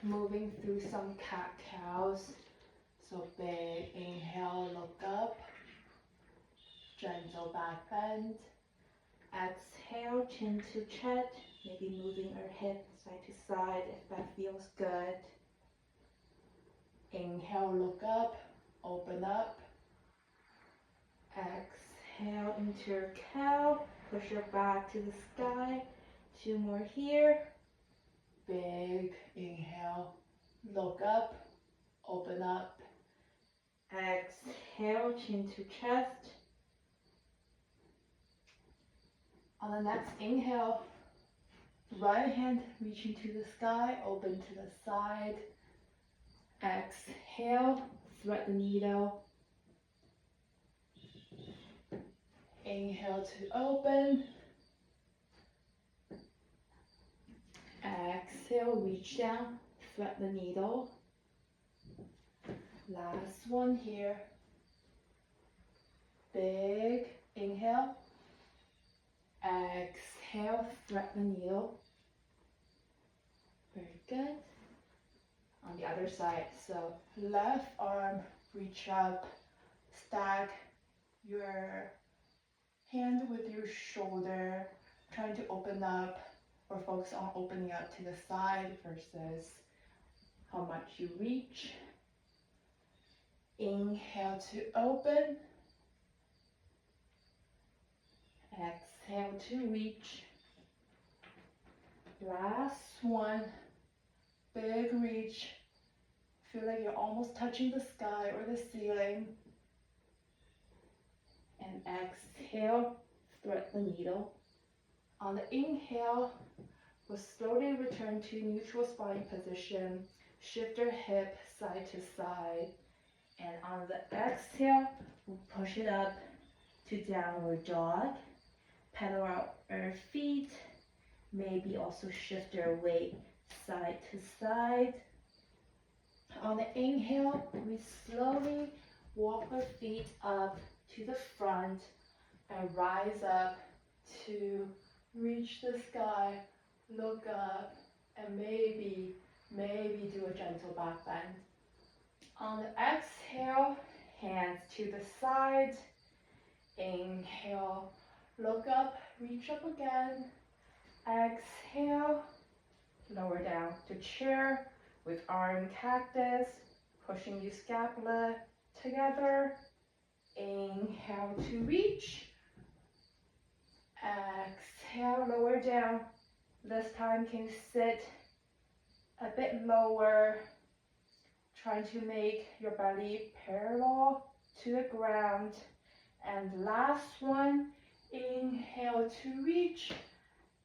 moving through some cat-cows. So big inhale, look up, gentle back bend. Exhale, chin to chest, maybe moving our hip side to side if that feels good. Inhale, look up, open up. Exhale into your cow, push your back to the sky. 2 more here. Big inhale, look up, open up. Exhale, chin to chest. On the next inhale, right hand reaching to the sky, open to the side. Exhale, thread the needle. Inhale to open. Exhale, reach down, thread the needle. Last one here. Big inhale. Exhale, thread the needle. Very good. On the other side, so left arm reach up, stack your hand with your shoulder, trying to open up or focus on opening up to the side versus how much you reach. Inhale to open. Exhale to reach. Last one. Big reach. Feel like you're almost touching the sky or the ceiling. And exhale, thread the needle. On the inhale, we'll slowly return to neutral spine position. Shift your hip side to side. And on the exhale, we'll push it up to downward dog. Pedal out our feet. Maybe also shift your weight side to side. On the inhale, we slowly walk our feet up to the front and rise up to reach the sky, look up, and maybe do a gentle back bend. On the exhale, hands to the side. Inhale, look up, reach up again. Exhale, lower down to chair with arm cactus, pushing your scapula together. Inhale to reach. Exhale, lower down. This time can you sit a bit lower, trying to make your belly parallel to the ground. And last one, inhale to reach.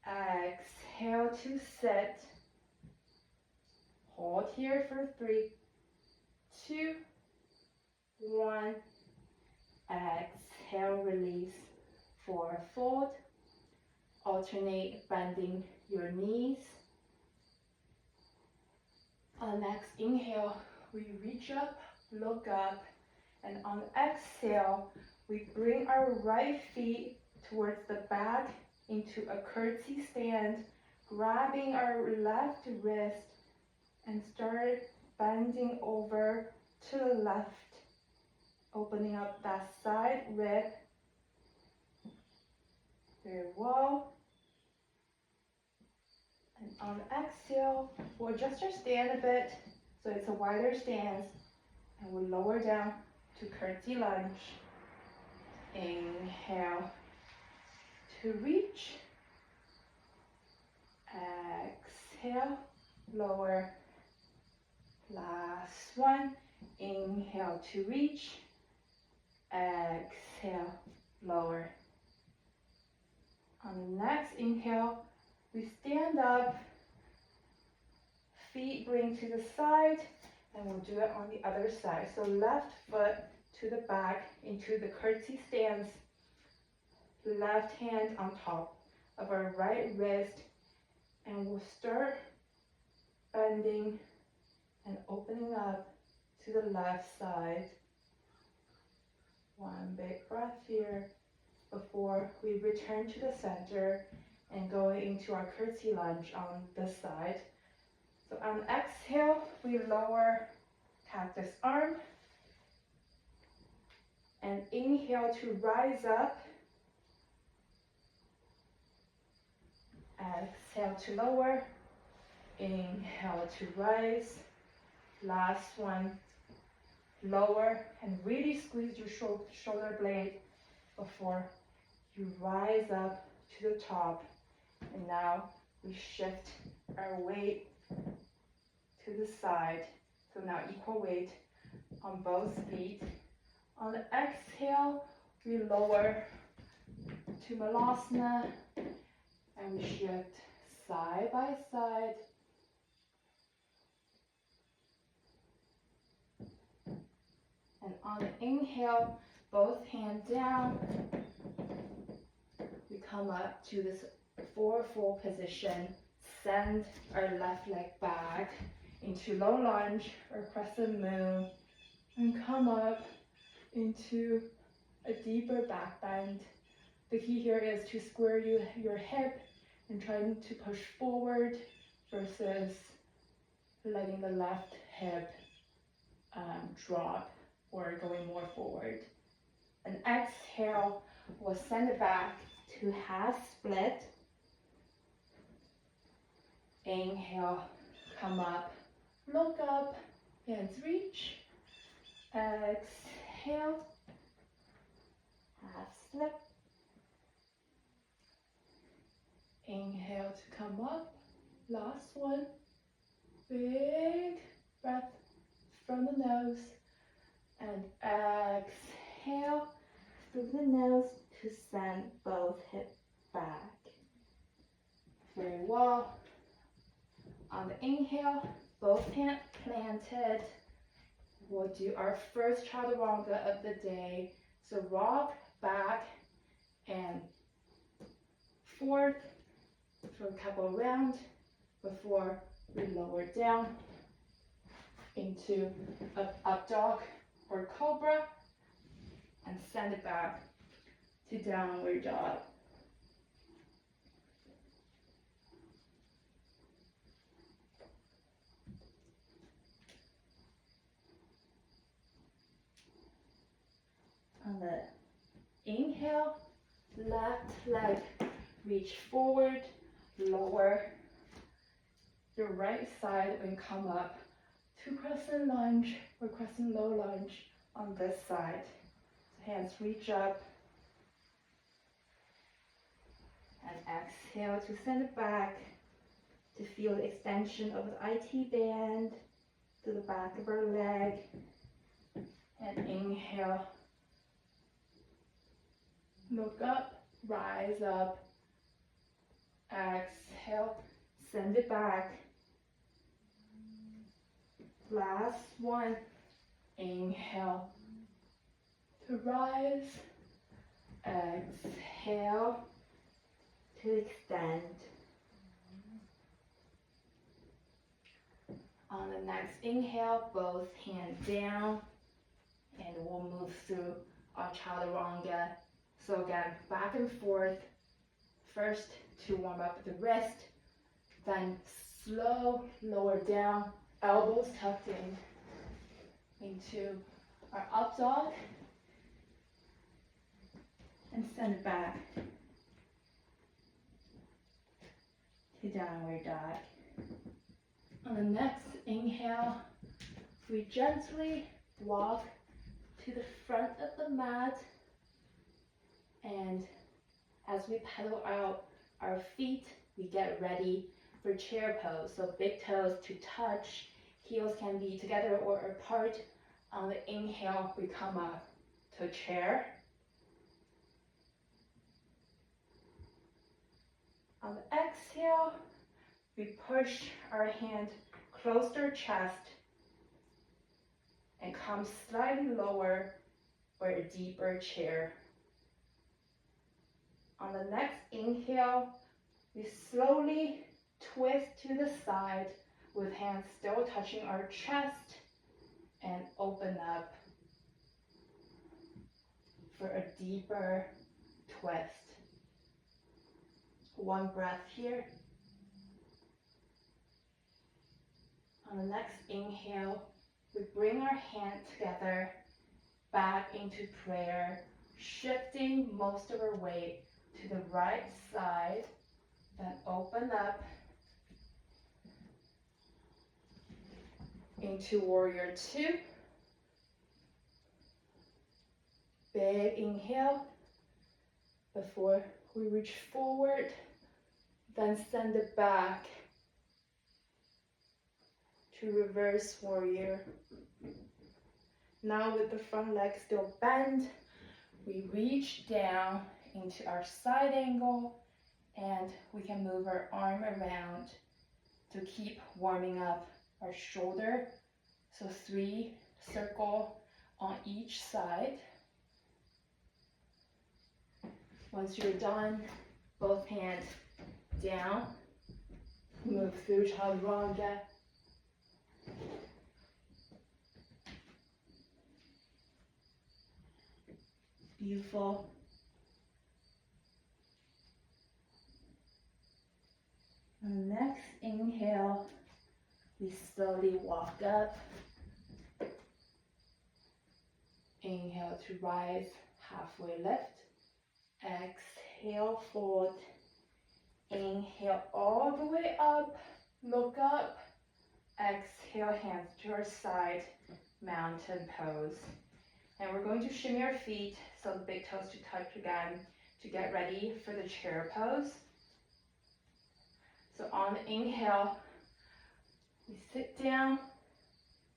Exhale to sit. Hold here for 3, 2, 1. Exhale, release for a fold. Alternate bending your knees. On next inhale, we reach up, look up, and on exhale, we bring our right feet towards the back into a curtsy stand, grabbing our left wrist and start bending over to the left, opening up that side rib. Very well. And on exhale, we'll adjust our stand a bit so it's a wider stance, and we'll lower down to curtsy lunge. Inhale to reach. Exhale, lower. Last one. Inhale to reach. Exhale, lower. On the next inhale, we stand up, feet bring to the side, and we'll do it on the other side. So left foot to the back into the curtsy stance, left hand on top of our right wrist, and we'll start bending and opening up to the left side. One big breath here before we return to the center and go into our curtsy lunge on this side. So on exhale, lower cactus arm. And inhale to rise up. Exhale to lower. Inhale to rise. Last one. Lower and really squeeze your shoulder blade before you rise up to the top. And now we shift our weight to the side. So now equal weight on both feet. On the exhale, we lower to Malasana and we shift side by side. And on the inhale, both hands down. We come up to this four-fold position. Send our left leg back into low lunge or crescent moon. And come up into a deeper back bend. The key here is to square your hip and trying to push forward versus letting the left hip drop or going more forward. An exhale will send it back to half split. Inhale, come up, look up, hands reach. Exhale, half slip. Inhale to come up. Last one. Big breath from the nose. And exhale through the nose to send both hips back. Very well. On the inhale, both hands planted. We'll do our first chaturanga of the day. So rock back and forth for a couple of rounds before we lower down into an up dog or cobra and send it back to downward dog. On the inhale, left leg reach forward, lower the right side and come up to crescent lunge or crescent low lunge on this side. So hands reach up and exhale to send it back to feel the extension of the IT band to the back of our leg. And inhale, look up, rise up. Exhale, send it back. Last one. Inhale to rise. Exhale to extend. On the next inhale, both hands down, and we'll move through our chaturanga. So again, back and forth. First to warm up the wrist, then slow, lower down, elbows tucked in into our up dog, and send it back to downward dog. On the next inhale, we gently walk to the front of the mat, and as we pedal out our feet, we get ready for chair pose. So big toes to touch, heels can be together or apart. On the inhale, we come up to chair. On the exhale, we push our hand close to our chest and come slightly lower for a deeper chair. On the next inhale, we slowly twist to the side with hands still touching our chest and open up for a deeper twist. One breath here. On the next inhale, we bring our hand together back into prayer, shifting most of our weight to the right side, then open up into warrior two. Big inhale before we reach forward, then send it back to reverse warrior. Now with the front leg still bent, we reach down into our side angle and we can move our arm around to keep warming up our shoulder. So 3 circle on each side. Once you're done, both hands down, move through chaturanga. Beautiful. On the next inhale, we slowly walk up. Inhale to rise, halfway lift. Exhale, fold. Inhale all the way up, look up. Exhale, hands to your side, mountain pose. And we're going to shimmy our feet so the big toes to touch again to get ready for the chair pose. So on the inhale, we sit down,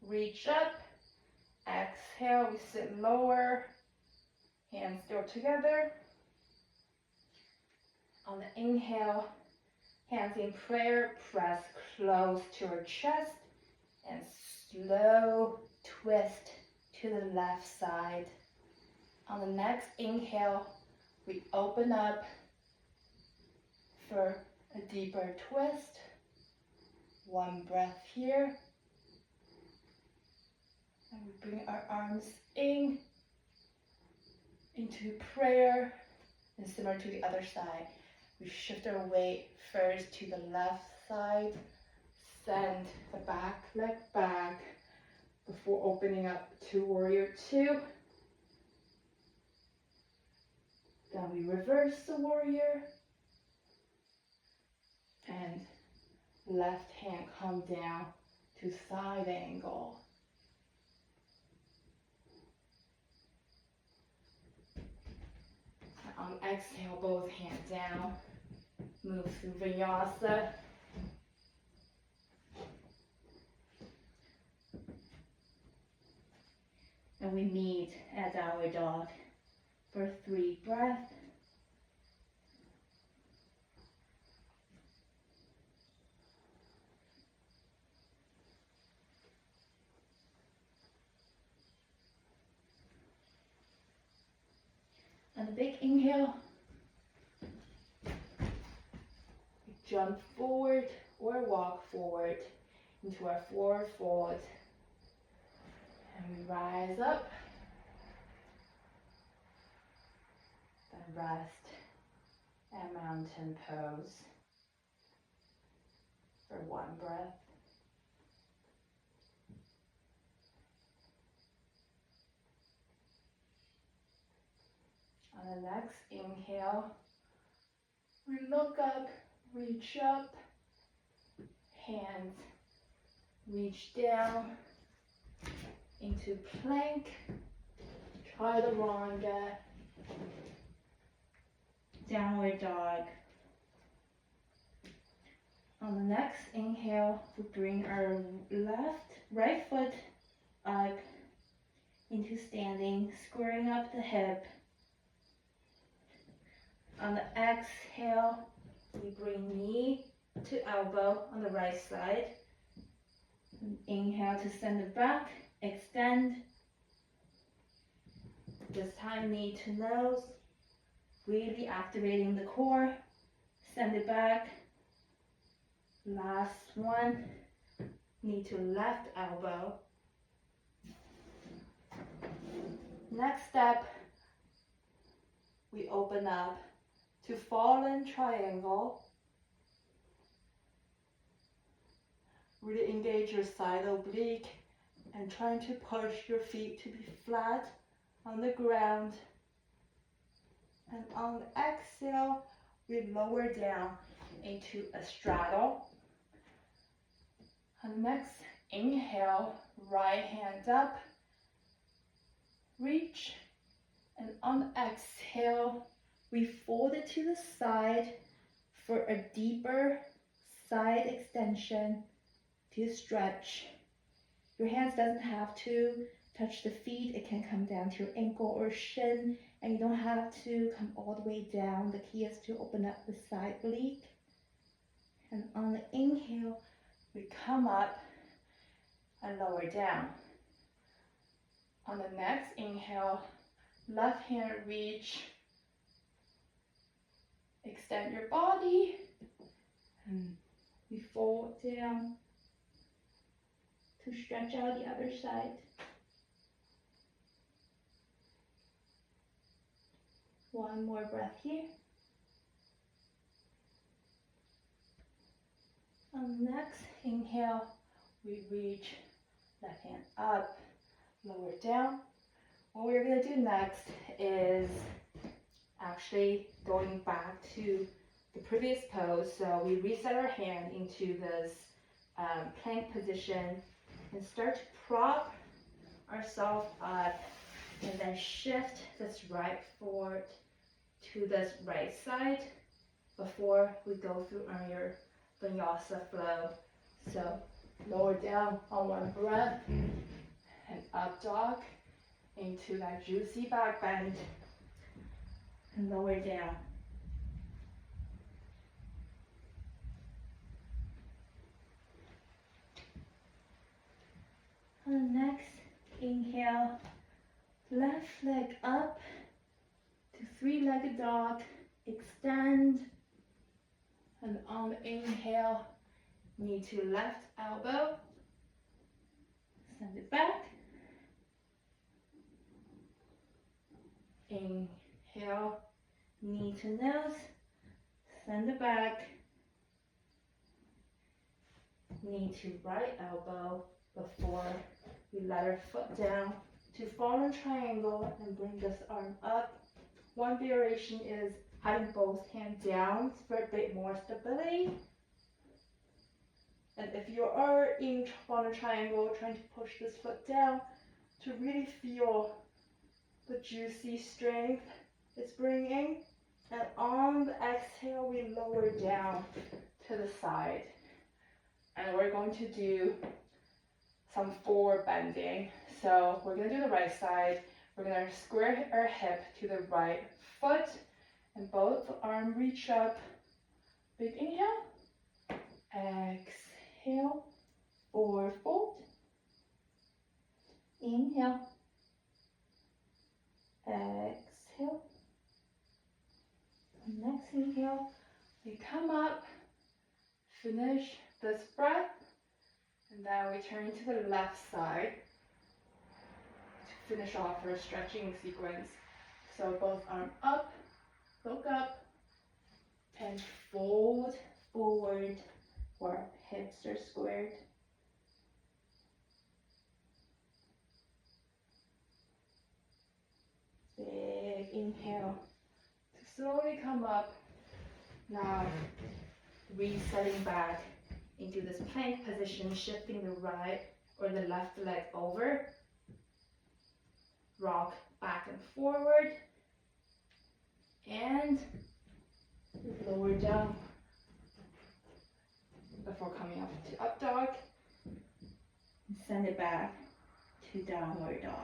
reach up. Exhale, we sit lower, hands still together. On the inhale, hands in prayer, press close to our chest and slow twist to the left side. On the next inhale, we open up for a deeper twist. 1 breath here. And we bring our arms in into prayer, and similar to the other side. We shift our weight first to the left side, send the back leg back before opening up to warrior two. Then we reverse the warrior and left hand come down to side angle. On exhale, both hands down. Move through vinyasa. And we meet at our dog for 3 breaths. And a big inhale. Jump forward or walk forward into our forward fold. And we rise up. Then rest and mountain pose for 1 breath. On the next inhale, we look up, reach up, hands reach down into plank, chaturanga, downward dog. On the next inhale, we bring our right foot up into standing, squaring up the hip. On the exhale, we bring knee to elbow on the right side. Inhale to send it back, extend. This time knee to nose, really activating the core. Send it back. Last one, knee to left elbow. Next step, we open up to fallen triangle. Really engage your side oblique and trying to push your feet to be flat on the ground. And on the exhale, we lower down into a straddle. On the next inhale, right hand up, reach. And on the exhale, we fold it to the side for a deeper side extension to stretch. Your hands doesn't have to touch the feet. It can come down to your ankle or shin, and you don't have to come all the way down. The key is to open up the side oblique. And on the inhale, we come up and lower down. On the next inhale, left hand reach. Extend your body. And we fold down to stretch out the other side. One more breath here. On the next inhale, we reach left hand up, lower down. What we're going to do next is actually going back to the previous pose. So we reset our hand into this plank position and start to prop ourselves up and then shift this right foot to this right side before we go through on your vinyasa flow. So lower down on one breath and up dog into that juicy back bend and lower down. On the next inhale, left leg up to three-legged dog, extend. And on the inhale, knee to left elbow, send it back. Inhale, knee to nose, send it back. Knee to right elbow before we let our foot down to fallen triangle and bring this arm up. One variation is having both hands down for a bit more stability. And if you are in fallen triangle, trying to push this foot down to really feel the juicy strength it's bringing. And on the exhale, we lower down to the side. And we're going to do some forward bending. So we're going to do the right side. We're going to square our hip to the right foot and both arms reach up. Big inhale. Exhale. Forward fold. Inhale. Exhale. Next inhale. We come up. Finish this breath. And then we turn to the left side to finish off our stretching sequence. So both arms up, look up, and fold forward where hips are squared. Big inhale to slowly come up. Now resetting back into this plank position, shifting the right or the left leg over. Rock back and forward. And lower down before coming up to up dog. And send it back to downward dog.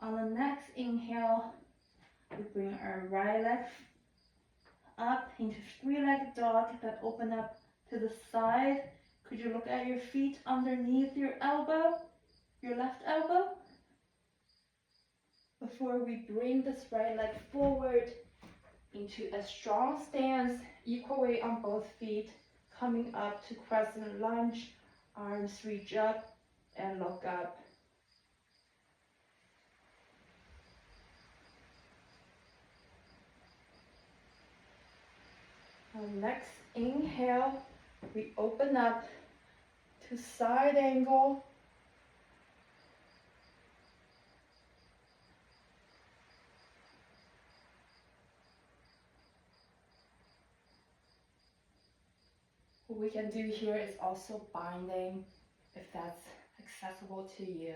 On the next inhale, we bring our right leg up into three-legged dog that open up to the side. Could you look at your feet underneath your elbow, your left elbow? Before we bring this right leg forward into a strong stance, equal weight on both feet, coming up to crescent lunge, arms reach up and look up. Next inhale, we open up to side angle. What we can do here is also binding, if that's accessible to you,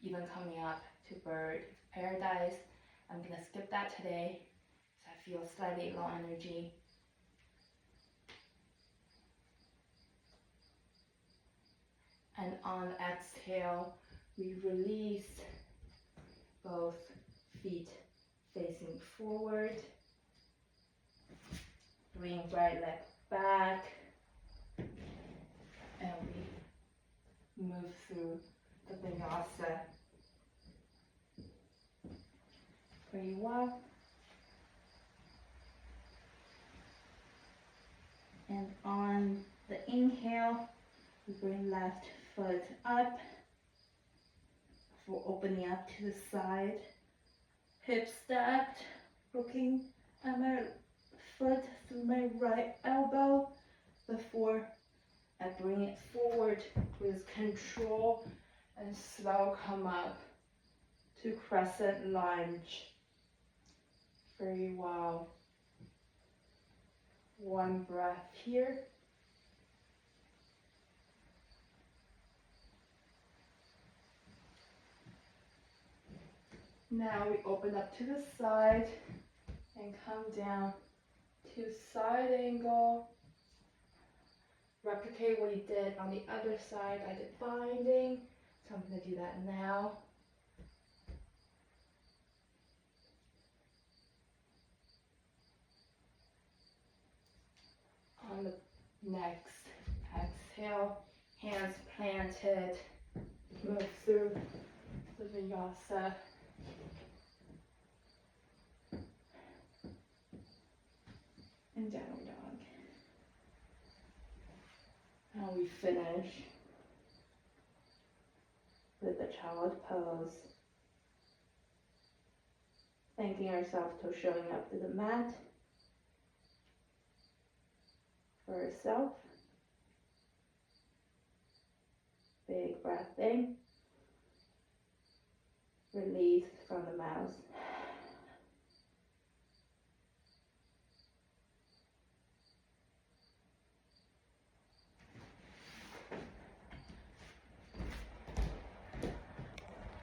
even coming up to bird paradise. I'm gonna skip that today because I feel slightly low energy. And on exhale, we release both feet facing forward. Bring right leg back. And we move through the vinyasa pretty well. And on the inhale, we bring left foot up for opening up to the side. Hips stacked, looking at my foot through my right elbow before I bring it forward with control and slow come up to crescent lunge. Very well. One breath here. Now we open up to the side and come down to side angle. Replicate what you did on the other side. I did binding, so I'm going to do that now. On the next exhale, hands planted, move through the vinyasa. And downward dog. And we finish with the child pose. Thanking ourselves for showing up to the mat for herself. Big breath in. Release from the mouth.